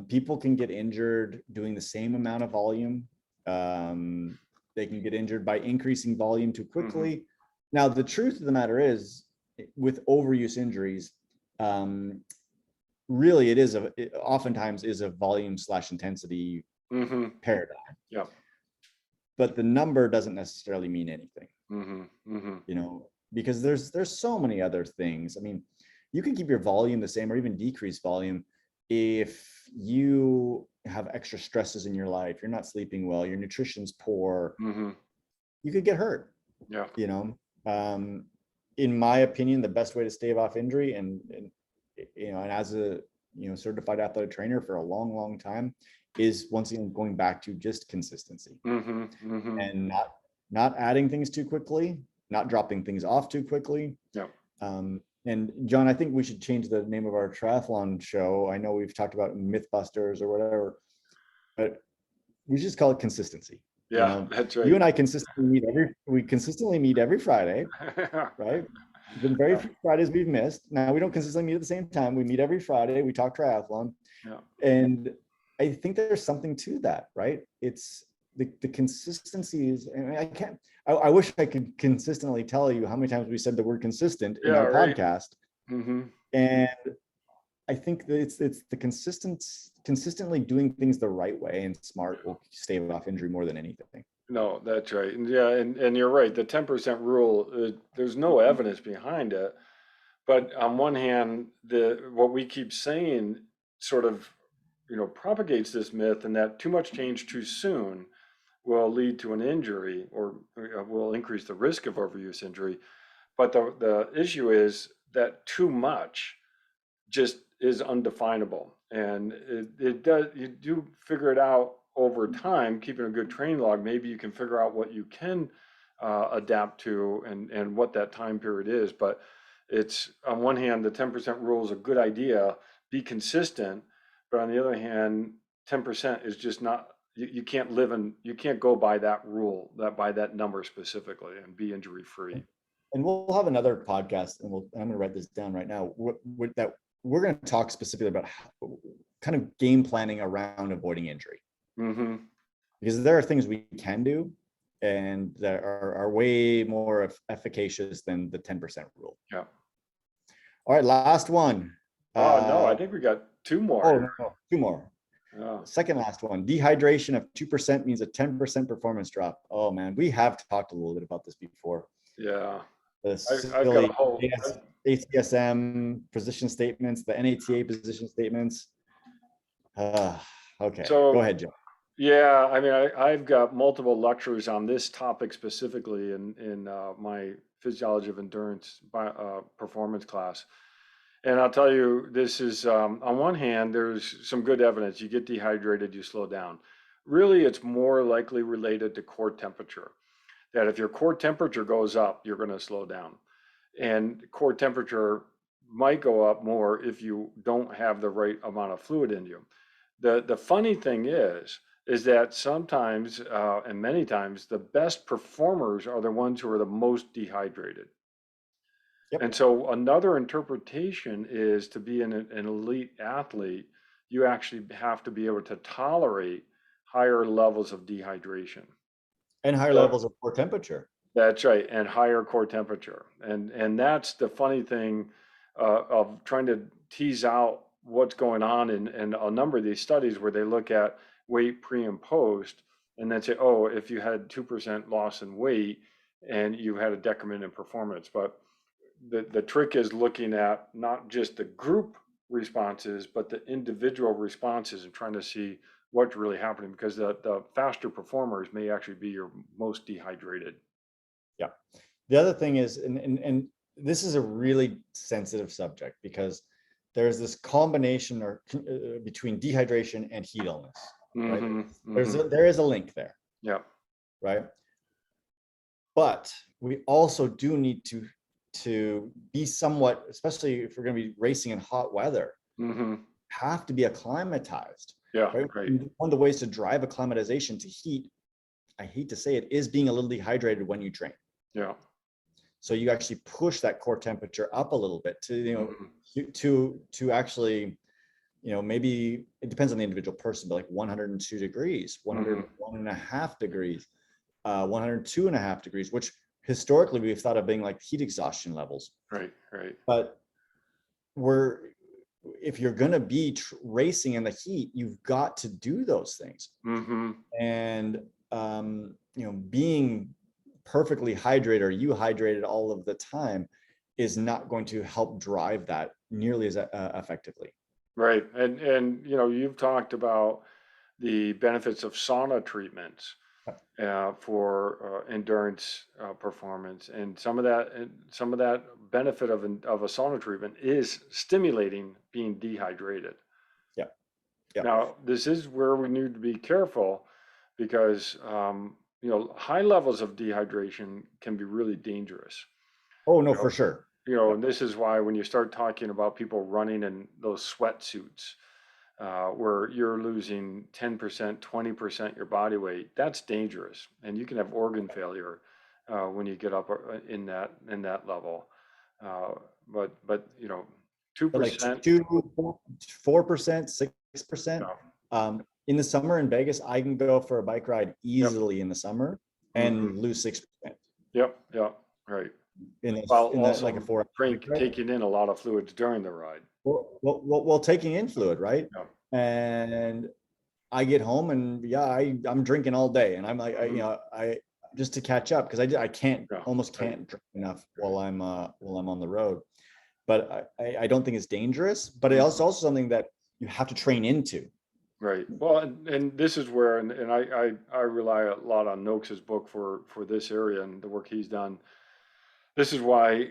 people can get injured doing the same amount of volume. They can get injured by increasing volume too quickly. Now, the truth of the matter is, with overuse injuries, really it oftentimes is a volume / intensity paradigm. Yeah. But the number doesn't necessarily mean anything. You know, because there's so many other things. I mean, you can keep your volume the same or even decrease volume if you have extra stresses in your life, you're not sleeping well, your nutrition's poor, you could get hurt. Yeah. You know, in my opinion, the best way to stave off injury, and you know, and as a certified athletic trainer for a long time, is once again going back to just consistency and not adding things too quickly, not dropping things off too quickly. Yeah. And John, I think we should change the name of our triathlon show. I know we've talked about Mythbusters or whatever, but we should just call it consistency. Yeah, you know? That's right. You and I consistently meet every Friday, right? There's been very few Fridays we've missed. Now we don't consistently meet at the same time. We meet every Friday. We talk triathlon, and I think there's something to that, right? It's the consistency is. I mean, I wish I could consistently tell you how many times we said the word consistent in our podcast, and I think that it's the consistently doing things the right way and smart will stave off injury more than anything. No, that's right. And yeah, and you're right. The 10% rule, there's no evidence behind it. But on one hand, what we keep saying sort of, propagates this myth, and that too much change too soon will lead to an injury, or will increase the risk of overuse injury. But the issue is that too much just is undefinable. And it does, you do figure it out over time, keeping a good training log. Maybe you can figure out what you can adapt to, and what that time period is. But it's, on one hand, the 10% rule is a good idea, be consistent. But on the other hand, 10% is just not, you can't you can't go by that rule, by that number specifically, and be injury free. And we'll have another podcast, and I'm going to write this down right now. That we're going to talk specifically about kind of game planning around avoiding injury, because there are things we can do, and that are way more efficacious than the 10% rule. Yeah. All right, last one. Oh no, I think we got two more. Oh no, two more. Yeah. Second last one. Dehydration of 2% means a 10% performance drop. Oh man, we have talked a little bit about this before. Yeah. The I've got a whole ACSM position statements, the NATA position statements. Okay, So, go ahead, Joe. yeah, I mean, I've got multiple lectures on this topic specifically in my physiology of endurance performance class. And I'll tell you, this is, on one hand, there's some good evidence. You get dehydrated, you slow down. Really, it's more likely related to core temperature. That if your core temperature goes up, you're going to slow down. And core temperature might go up more if you don't have the right amount of fluid in you. The funny thing is that sometimes, and many times, the best performers are the ones who are the most dehydrated. Yep. And so another interpretation is, to be an elite athlete, you actually have to be able to tolerate higher levels of dehydration. And higher levels of core temperature. That's right, and higher core temperature. And that's the funny thing of trying to tease out what's going on in a number of these studies, where they look at weight pre and post, and then say, oh, if you had 2% loss in weight and you had a decrement in performance. But the trick is looking at not just the group responses, but the individual responses, and trying to see what's really happening, because the faster performers may actually be your most dehydrated. Yeah. The other thing is, and this is a really sensitive subject, because there's this combination between dehydration and heat illness. Right? There is a link there. Yeah. Right. But we also do need to be somewhat, especially if we're going to be racing in hot weather, have to be acclimatized. Yeah, right? One of the ways to drive acclimatization to heat, I hate to say it, is being a little dehydrated when you train. Yeah. So you actually push that core temperature up a little bit to, to actually, maybe it depends on the individual person, but like 102 degrees, 101.5 degrees, 102.5 degrees, which historically we've thought of being like heat exhaustion levels. Right. But if you're going to be racing in the heat, you've got to do those things. And, being perfectly hydrated, or you hydrated all of the time, is not going to help drive that nearly as effectively. Right. And you've talked about the benefits of sauna treatments for endurance performance, and some of that benefit of a sauna treatment is stimulating being dehydrated. Yeah. Now, this is where we need to be careful, because high levels of dehydration can be really dangerous. Oh no, for sure. And this is why when you start talking about people running in those sweatsuits, where you're losing 10%, 20% your body weight, that's dangerous, and you can have organ failure when you get up in that level. But 2%, 4%, 6%. In the summer in Vegas, I can go for a bike ride easily in the summer and lose 6%. Yep, right. Like a 4 taking in a lot of fluids during the ride. Well, taking in fluid, right? Yeah. And I get home and I'm drinking all day, and I'm like, I just to catch up because I can't Yeah. almost can't drink enough while I'm on the road. But I don't think it's dangerous, but it's also something that you have to train into. Right. Well, and this is where, and I rely a lot on Noakes's book for this area and the work he's done. This is why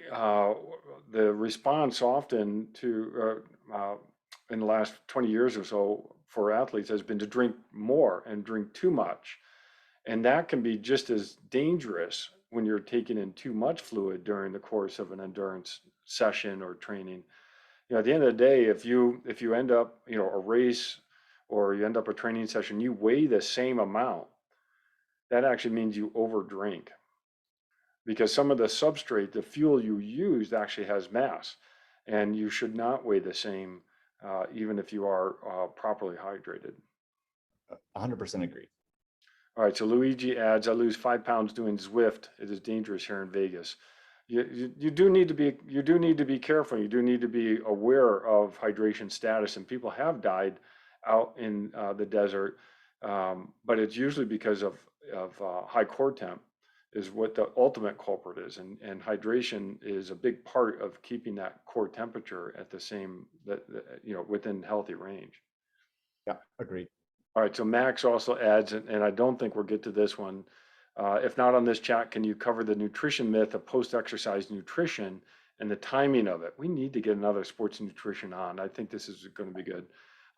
the response often to in the last 20 years or so for athletes has been to drink more and drink too much. And that can be just as dangerous when you're taking in too much fluid during the course of an endurance session or training. At the end of the day, if you end up, a race or you end up a training session, you weigh the same amount. That actually means you overdrink because some of the substrate, the fuel you used actually has mass, and you should not weigh the same, even if you are properly hydrated. 100% agree. All right, so Luigi adds, I lose 5 pounds doing Zwift. It is dangerous here in Vegas. You do need to be careful. You do need to be aware of hydration status, and people have died out in the desert, but it's usually because of high core temp is what the ultimate culprit is, and hydration is a big part of keeping that core temperature at the same within healthy range. Yeah, agreed. All right, so Max also adds, and I don't think we'll get to this one. If not on this chat, can you cover the nutrition myth of post-exercise nutrition and the timing of it? We need to get another sports nutrition on. I think this is going to be good.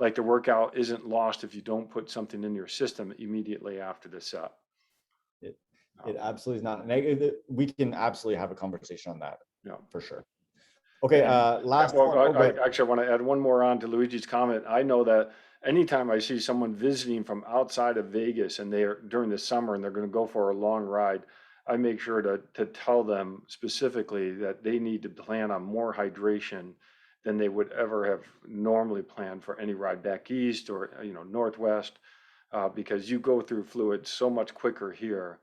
Like the workout isn't lost if you don't put something in your system immediately after the set. It absolutely is not. And we can absolutely have a conversation on that. Yeah, for sure. Okay, last well, one. Actually, I want to add one more on to Luigi's comment. I know that anytime I see someone visiting from outside of Vegas and they are during the summer and they're going to go for a long ride, I make sure to tell them specifically that they need to plan on more hydration than they would ever have normally planned for any ride back east or northwest, because you go through fluid so much quicker here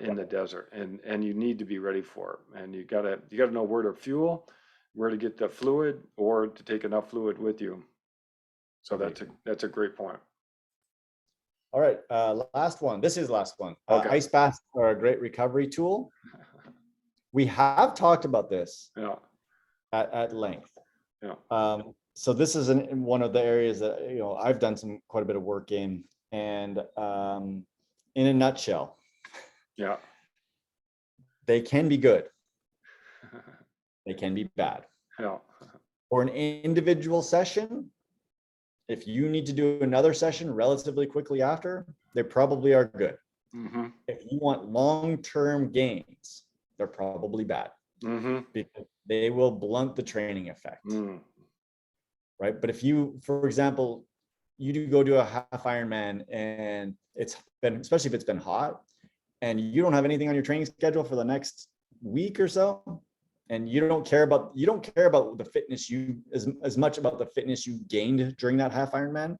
in the desert, and you need to be ready for it. And you gotta know where to fuel, where to get the fluid, or to take enough fluid with you. So that's a great point. All right, last one. This is last one. Okay. Ice baths are a great recovery tool. We have talked about this at length. Yeah. So this is in one of the areas that I've done quite a bit of work in, and in a nutshell, Yeah. they can be good. They can be bad. Yeah. For an individual session, if you need to do another session relatively quickly after, they probably are good. Mm-hmm. If you want long-term gains, they're probably bad. Mm-hmm. Because they will blunt the training effect. Mm. Right? But if you, for example, you do go to a half Ironman and it's been, especially if it's been hot, and you don't have anything on your training schedule for the next week or so, and you don't care about the fitness as much about the fitness you gained during that half Ironman,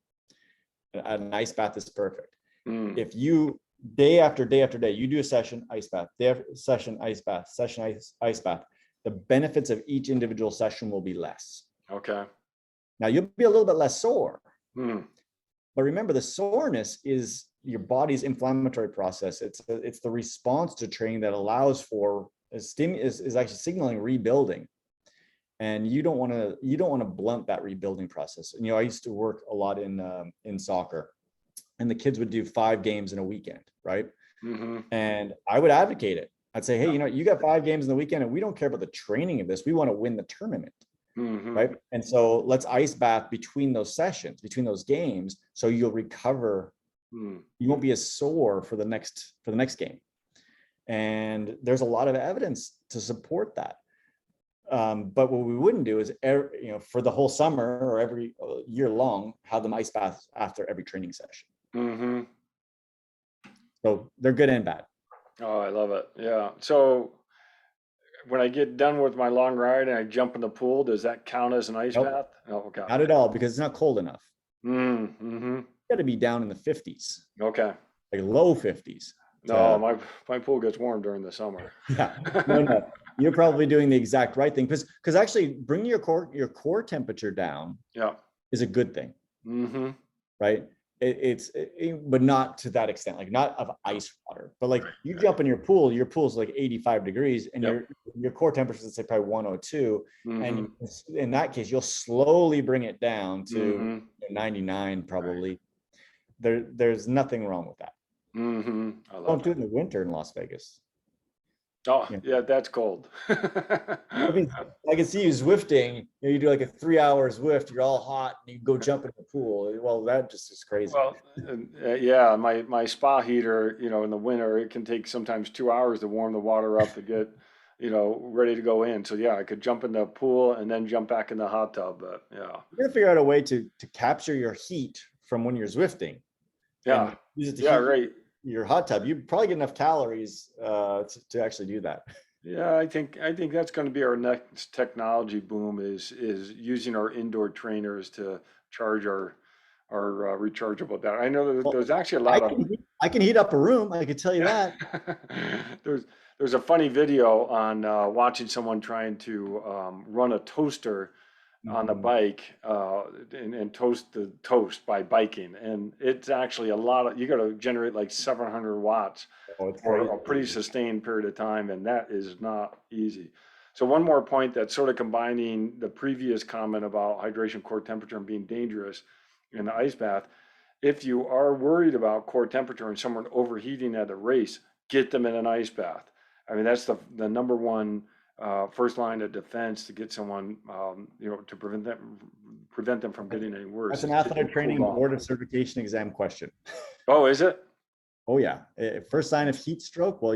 an ice bath is perfect. Mm. If you day after day after day, you do a session, ice bath, day after session, ice bath, session, ice bath, the benefits of each individual session will be less. Okay. Now you'll be a little bit less sore, Mm. but remember the soreness is your body's inflammatory process. It's the response to training that allows for is actually signaling rebuilding, and you don't want to blunt that rebuilding process. And I used to work a lot in soccer, and the kids would do 5 games in a weekend, right? Mm-hmm. And I would advocate it. I'd say, hey, you got 5 games in the weekend, and we don't care about the training of this. We want to win the tournament. Mm-hmm. Right. And so let's ice bath between those sessions, between those games, so you'll recover. You won't be as sore for the next game. And there's a lot of evidence to support that. But what we wouldn't do is, for the whole summer or every year long, have them ice baths after every training session. Mm-hmm. So they're good and bad. Oh, I love it. Yeah. So when I get done with my long ride and I jump in the pool, does that count as an ice bath? Oh, okay. Not at all, because it's not cold enough. Mm-hmm. You got to be down in the 50s. Okay. Like low 50s. No, my pool gets warm during the summer. Yeah, no, you're probably doing the exact right thing, because actually bringing your core temperature down Yeah. is a good thing, Mm-hmm. right? But not to that extent, like not of ice water, but like you jump in your pool's like 85 degrees, and Yep. your core temperature is, say, probably 102, and Mm-hmm. in that case, you'll slowly bring it down to Mm-hmm. 99 Right. probably. There's nothing wrong with that. Mm-hmm. I love Don't do it. it in the winter in Las Vegas. Oh, Yeah. yeah, that's cold. I mean, I can see you Zwifting. You do like a 3 hour Zwift. You're all hot, and you go jump in the pool. Well, that just is crazy. Well, yeah, my spa heater, in the winter, it can take sometimes 2 hours to warm the water up to get, ready to go in. So yeah, I could jump in the pool and then jump back in the hot tub. But yeah, You're gonna figure out a way to capture your heat from when you're Zwifting yeah, and use it to yeah, heat right. your hot tub. You probably get enough calories to actually do that. Yeah, I think that's going to be our next technology boom is using our indoor trainers to charge our rechargeable battery. I know that Well, there's actually a lot of I can heat up a room. I can tell you that. there's there's a funny video on watching someone trying to run a toaster on the Mhm. bike and toast the toast by biking, and it's actually a lot of you got to generate like 700 watts Oh, it's for a crazy. pretty sustained period of time, and that is not easy. So one more point that's sort of combining the previous comment about hydration, core temperature, and being dangerous in the ice bath. If you are worried about core temperature and someone overheating at a race, get them in an ice bath. I mean, that's the number one first line of defense to get someone, to prevent them from getting any worse That's an is get them athletic cooled training off. board of certification exam question. Oh, is it? Oh yeah. First sign of heat stroke. Well,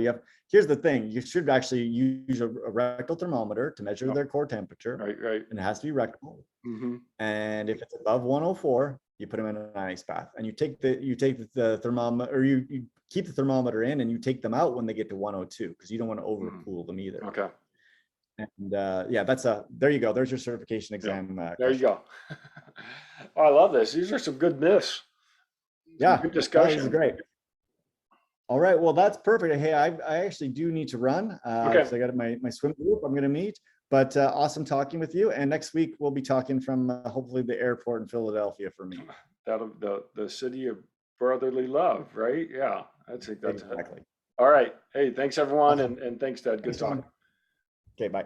here's the thing. You should actually use a rectal thermometer to measure Oh, their core temperature, right, right. and it has to be rectal. Mm-hmm. And if it's above 104, you put them in an ice bath, and you take the thermometer, or you keep the thermometer in, and you take them out when they get to 102, because you don't want to Mm. overcool them either. Okay. And yeah, there you go. There's your certification Yeah. exam There you question. go. Oh, I love this. These are some good myths. Some Yeah, good no, this is discussion. great. All right, well, that's perfect. Hey, I actually do need to run Okay. because I got my swim group I'm going to meet. But awesome talking with you. And next week we'll be talking from hopefully the airport in Philadelphia for me. That'll the city of brotherly love, right? Yeah. That's it. Exactly. All right. Hey, thanks everyone, Awesome. and thanks, Ted. Good Thanks, talk. Tom. Okay, bye.